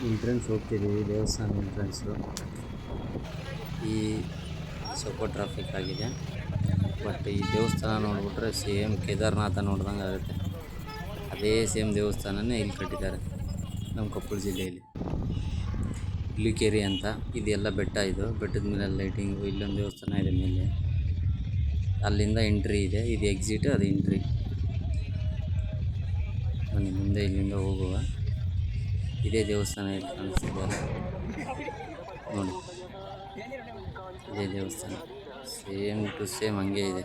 Entrance ಹೋಗ್ತಿದ್ದೀವಿ, ದೇವಸ್ಥಾನ entrance. ಈ ಸ್ವಲ್ಪ ಟ್ರಾಫಿಕ್ ಆಗಿದೆ, ಬಟ್ ಈ ದೇವಸ್ಥಾನ ನೋಡಿಬಿಟ್ರೆ ಸೇಮ್ ಕೇದಾರನಾಥ ನೋಡ್ದಂಗೆ ಆಗುತ್ತೆ. ಅದೇ ಸೇಮ್ ದೇವಸ್ಥಾನನೇ ಇಲ್ಲಿ ಕಟ್ಟಿದ್ದಾರೆ ನಮ್ಮ ಕೊಪ್ಪಳ ಜಿಲ್ಲೆಯಲ್ಲಿ. ಇಲಿಕೇರಿ ಅಂತ, ಇದೆಲ್ಲ ಬೆಟ್ಟ. ಇದು ಬೆಟ್ಟದ ಮೇಲೆ ಲೈಟಿಂಗು, ಇಲ್ಲೊಂದು ದೇವಸ್ಥಾನ ಇದೆ ಮೇಲೆ, ಅಲ್ಲಿಂದ ಎಂಟ್ರಿ ಇದೆ. ಇದು ಎಕ್ಸಿಟ್, ಅದು ಎಂಟ್ರಿ. ಬನ್ನಿ ಮುಂದೆ ಇಲ್ಲಿಂದ ಹೋಗುವ. ಇದೇ ದೇವಸ್ಥಾನ ಇಲ್ಲಿ ಕಾಣಿಸ್ತಿದೆಯಲ್ಲ ನೋಡಿ, ಇದೇ ದೇವಸ್ಥಾನ ಸೇಮ್ ಟು ಸೇಮ್ ಹಂಗೆ ಇದೆ.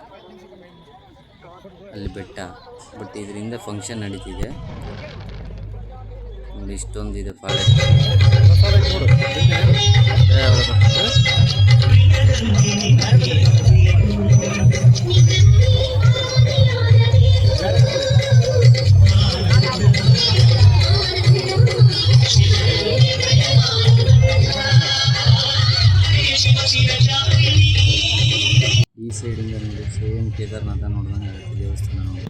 ಅಲ್ಲಿ ಬೆಟ್ಟ, ಬಟ್ ಇದರಿಂದ ಫಂಕ್ಷನ್ ನಡೀತಿದೆ ನೋಡಿ. ಇಷ್ಟೊಂದು ಇದೆ ಫಾಳೆ. ಈ ಸೈಡಿಂದ ನೋಡಿ ಸೇಮ್ ಕೇದಾರನಾಥ ನೋಡ್ದಂಗೆ ಆಗುತ್ತೆ ದೇವಸ್ಥಾನ ನೋಡಿ.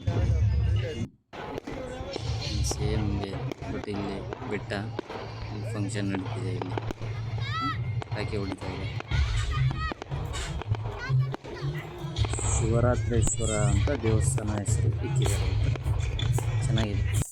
ಸೇಮ್ ಹಂಗೆ, ಬಟ್ ಇಲ್ಲಿ ಬೆಟ್ಟ, ಇಲ್ಲಿ ಫಂಕ್ಷನ್ ನಡೀತಿದೆ. ಇಲ್ಲಿ ಪಟಾಕಿ ಹೊಡಿತಾ ಇದೆ. ಶಿವರಾತ್ರೇಶ್ವರ ಅಂತ ದೇವಸ್ಥಾನ ಹೆಸರು ಇಕ್ಕಿದ್ದಾರೆ. ಚೆನ್ನಾಗಿದೆ.